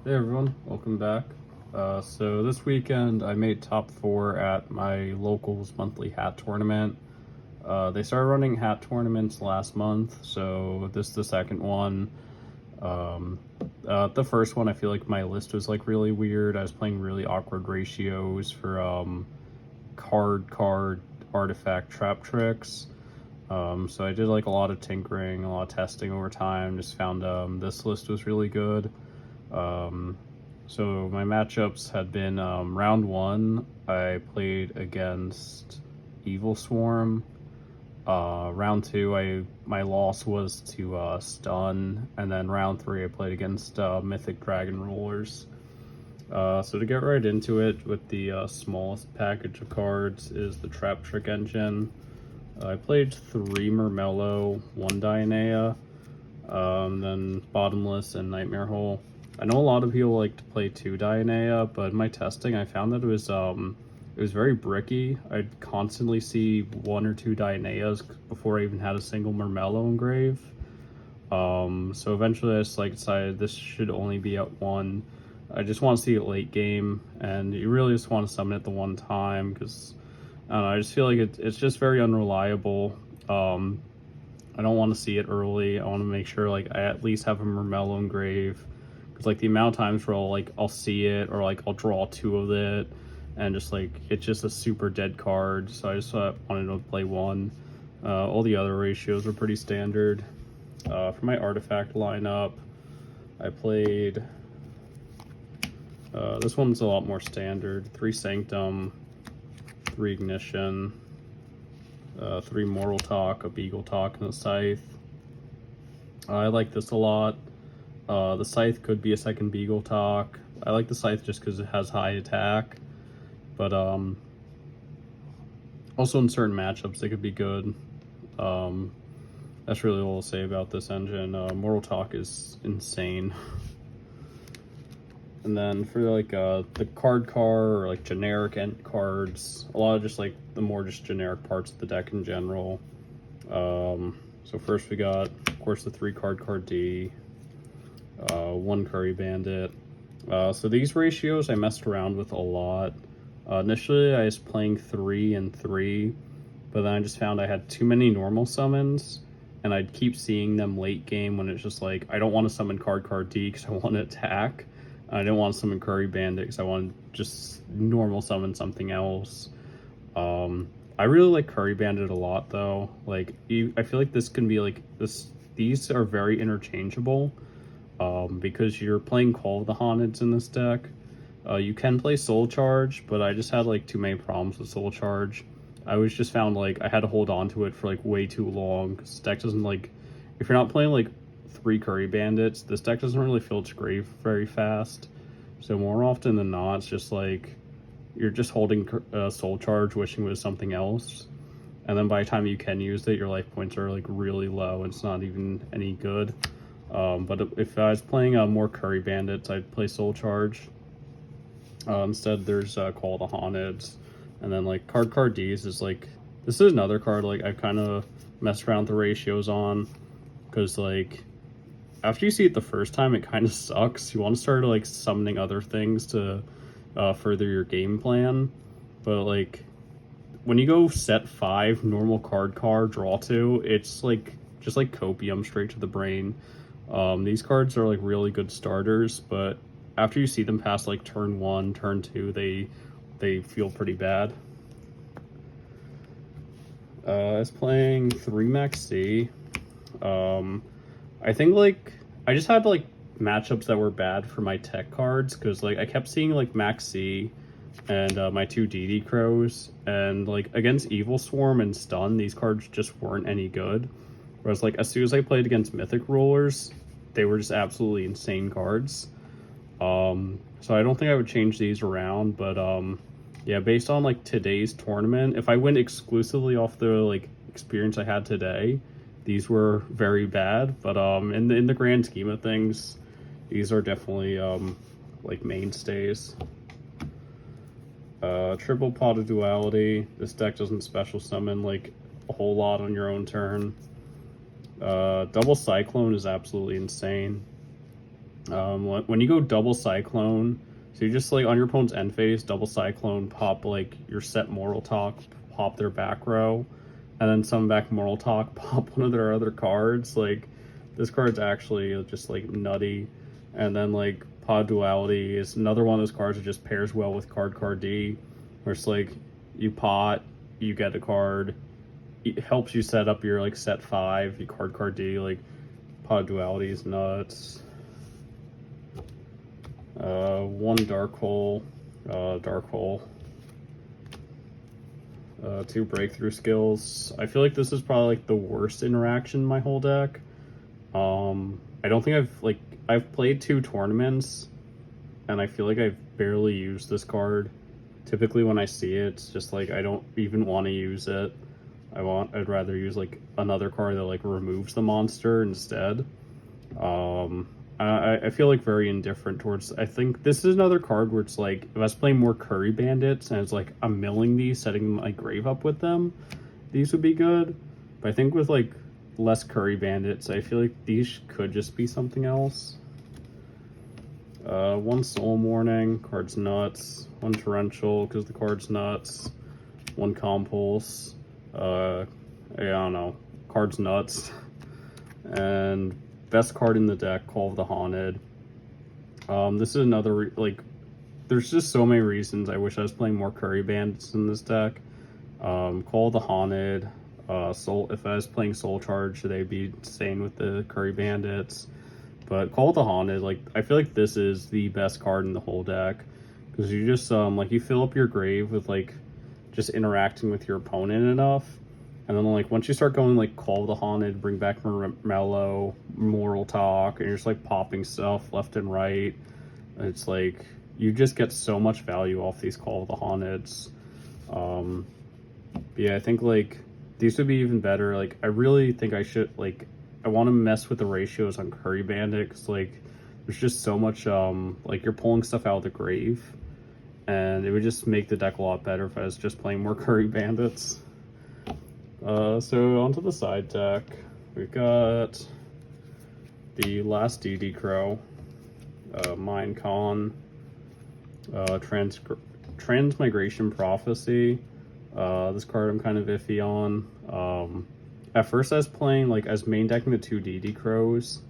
Hey everyone, welcome back. So this weekend I made top 4 at my locals monthly hat tournament. They started running hat tournaments last month, so this is the second one. Um, the first one I feel like my list was like really weird. I was playing really awkward ratios for card artifact trap tricks. So I did like a lot of tinkering, a lot of testing over time. Just found this list was really good. Um, so my matchups had been round one, I played against Evil Swarm. Round two, my loss was to Stun, and then round three, I played against Mythic Dragon Rulers. So to get right into it, with the smallest package of cards is the Trap Trick Engine. I played 3 Murmello, 1 Dianea, then Bottomless and Nightmare Hole. I know a lot of people like to play 2 Dianea, but in my testing I found that it was very bricky. I'd constantly see 1 or 2 Dianeas before I even had a single Murmello engrave. So eventually I just like decided this should only be at 1. I just want to see it late game, and you really just want to summon it the one time, because I don't know, I just feel like it's just very unreliable. I don't want to see it early. I want to make sure like I at least have a Murmello engrave, because like the amount of times where I'll see it, or like I'll draw 2 of it, and just like it's just a super dead card. So I just wanted to play 1. All the other ratios are pretty standard. For my artifact lineup, I played this one's a lot more standard. 3 Sanctum, 3 Ignition, 3 Mortal Talk, a Beagle Talk, and a Scythe. I like this a lot. The Scythe could be a second Beagle Talk. I like the Scythe just because it has high attack, but also in certain matchups it could be good. That's really all I'll say about this engine. Mortal Talk is insane. And then for like the card or like generic end cards, a lot of just like the more just generic parts of the deck in general. So first we got, of course, the 3 card D, 1 Curry Bandit. So these ratios I messed around with a lot. Initially I was playing 3 and 3, but then I just found I had too many normal summons, and I'd keep seeing them late game when it's just like, I don't want to summon card D because I want to attack. I didn't want to summon Curry Bandit because I wanted to just normal summon something else. I really like Curry Bandit a lot though. Like, I feel like this can be like this. These are very interchangeable, because you're playing Call of the Haunted in this deck. You can play Soul Charge, but I just had like too many problems with Soul Charge. I was just found like I had to hold on to it for like way too long, because this deck doesn't like, if you're not playing like 3 Curry Bandits, this deck doesn't really fill its grave very fast. So more often than not, it's just like you're just holding Soul Charge, wishing it was something else, and then by the time you can use it, your life points are like really low, and it's not even any good. But if I was playing more Curry Bandits, I'd play Soul Charge. Instead, there's Call of the Haunted, and then like card Ds is like, this is another card like I kind of messed around with the ratios on, because like after you see it the first time, it kind of sucks. You want to start like summoning other things to further your game plan, but like when you go set 5 normal card draw 2, it's like just like copium straight to the brain. These cards are like really good starters, but after you see them past like turn 1, turn 2, they feel pretty bad. I was playing 3 Max C. I think like I just had like matchups that were bad for my tech cards, because like I kept seeing like Max C and my 2 DD Crows, and like against Evil Swarm and Stun, these cards just weren't any good. Whereas like as soon as I played against Mythic Rulers, they were just absolutely insane cards. So I don't think I would change these around, but yeah, based on like today's tournament, if I went exclusively off the like experience I had today, these were very bad. But in the grand scheme of things, these are definitely like mainstays. Triple Pot of Duality. This deck doesn't special summon like a whole lot on your own turn. Double Cyclone is absolutely insane. When you go double Cyclone, so you just like on your opponent's end phase, double Cyclone, pop like your set Moral Talk, pop their back row, and then summon back Moral Talk, pop one of their other cards. Like this card's actually just like nutty. And then like Pod Duality is another one of those cards that just pairs well with Card D, where it's like you pot, you get a card, it helps you set up your like set 5, you Card D, like Pod Duality is nuts. One Dark Hole, 2 Breakthrough Skills. I feel like this is probably like the worst interaction in my whole deck. I don't think I've played 2 tournaments, and I feel like I've barely used this card. Typically when I see it, it's just like I don't even want to use it. I'd rather use like another card that like removes the monster instead. I feel like very indifferent towards. I think this is another card where it's like if I was playing more Curry Bandits and it's like I'm milling these, setting my grave up with them, these would be good. But I think with like less Curry Bandits, I feel like these could just be something else. 1 Soul Morning, card's nuts. 1 Torrential, because the card's nuts. 1 Compulse, I don't know, card's nuts. And best card in the deck, Call of the Haunted. This is another, like, there's just so many reasons I wish I was playing more Curry Bandits in this deck. Call of the Haunted, if I was playing Soul Charge, they'd be staying with the Curry Bandits. But Call of the Haunted, like, I feel like this is the best card in the whole deck. Because you just, like, you fill up your grave with, like, just interacting with your opponent enough. And then, like, once you start going, like, Call of the Haunted, bring back Mellow, Moral Talk, and you're just, like, popping stuff left and right. It's, like, you just get so much value off these Call of the Haunteds. Yeah, I think, like, these would be even better. Like, I really think I should, like, I want to mess with the ratios on Curry Bandit, because, like, there's just so much, like, you're pulling stuff out of the grave. And it would just make the deck a lot better if I was just playing more Curry Bandits. So onto the side deck, we've got the last DD Crow, Mind Con, Transmigration Prophecy. This card I'm kind of iffy on. At first I was playing, like, I was main decking the 2 DD Crows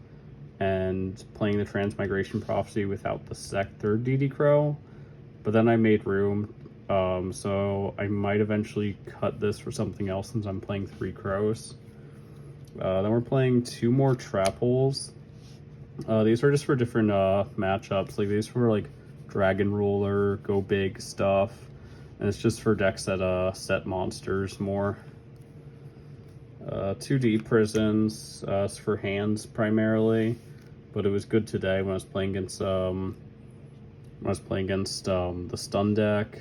and playing the Transmigration Prophecy without the third DD Crow, but then I made room. So I might eventually cut this for something else since I'm playing 3 Crows. Then we're playing 2 more Trap Holes. These are just for different matchups. Like, these were like Dragon Ruler, Go Big stuff. And it's just for decks that set monsters more. 2 Deep Prisons, it's for hands primarily. But it was good today when I was playing against the stun deck,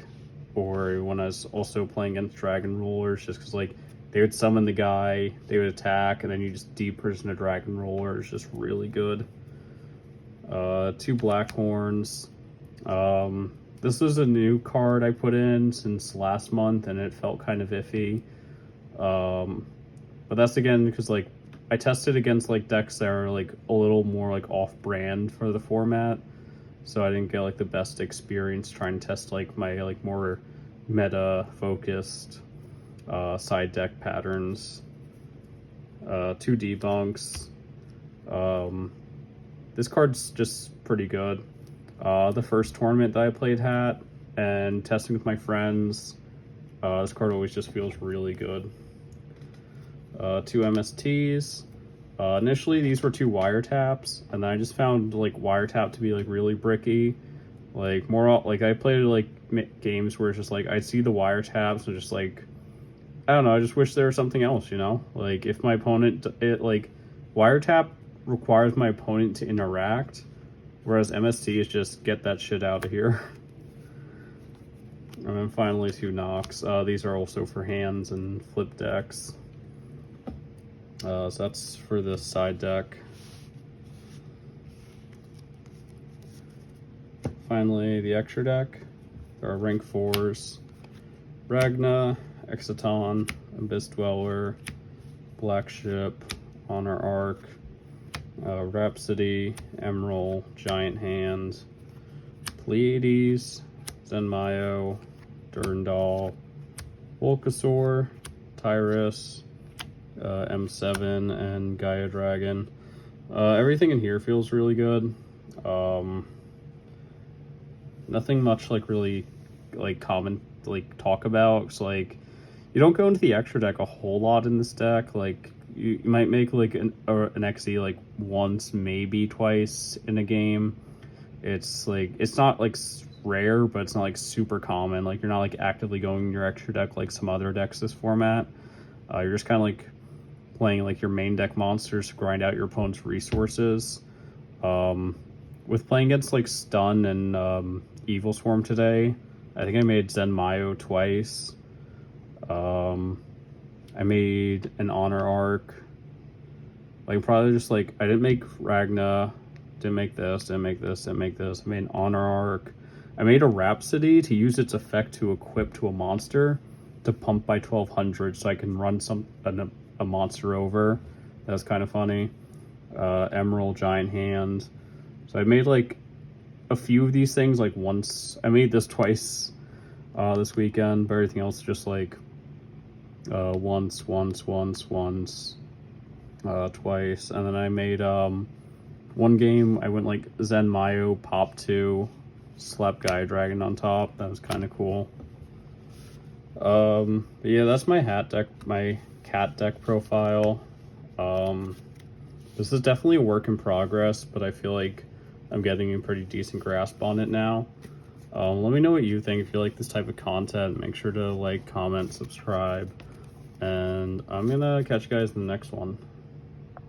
or when I was also playing against Dragon Rulers, just because, like, they would summon the guy, they would attack, and then you just deep prison a Dragon Ruler. It's just really good. 2 Black Horns. This is a new card I put in since last month, and it felt kind of iffy. But that's again because, like, I tested against, like, decks that are, like, a little more, like, off-brand for the format. So I didn't get, like, the best experience trying to test, like, my, like, more meta-focused side deck patterns. 2 Debunks. This card's just pretty good. The first tournament that I played Hat and testing with my friends, this card always just feels really good. 2 MSTs. Initially, these were 2 wiretaps, and then I just found, like, wiretap to be, like, really bricky. Like, more, like, I played, like, games where it's just, like, I'd see the wiretaps and just, like, I don't know, I just wish there was something else, you know? Like, if my opponent, like, wiretap requires my opponent to interact, whereas MST is just get that shit out of here. And then finally 2 Nox. These are also for hands and flip decks. So that's for this side deck. Finally, the extra deck. There are rank 4s. Ragna, Exciton, Abyss Dweller, Black Ship, Honor Arc, Rhapsody, Emerald, Giant Hand, Pleiades, Zenmayo, Durandal, Volcasaur, Tyrus, M7, and Gaia Dragon. Everything in here feels really good. Nothing much like really like common like talk about. So like you don't go into the extra deck a whole lot in this deck. Like you might make like an XE like once, maybe twice in a game. It's like it's not like rare, but it's not like super common. Like you're not like actively going in your extra deck like some other decks this format. You're just kind of like playing like your main deck monsters to grind out your opponent's resources. With playing against like Stun and Evil Swarm today, I think I made Zenmayo twice. I made an Honor Arc. Like probably just like I didn't make Ragna, didn't make this, didn't make this, didn't make this. I made an Honor Arc. I made a Rhapsody to use its effect to equip to a monster to pump by 1200 so I can run a monster over. That's kind of funny. Emerald, Giant Hand. So I made like a few of these things like once. I made this twice this weekend, but everything else just like once, twice. And then I made one game I went like Zenmayo, Pop 2, slap Gaia Dragon on top. That was kind of cool. But yeah, that's my cat deck profile. This is definitely a work in progress, but I feel like I'm getting a pretty decent grasp on it now. Let me know what you think. If you like this type of content, make sure to like, comment, subscribe, and I'm gonna catch you guys in the next one.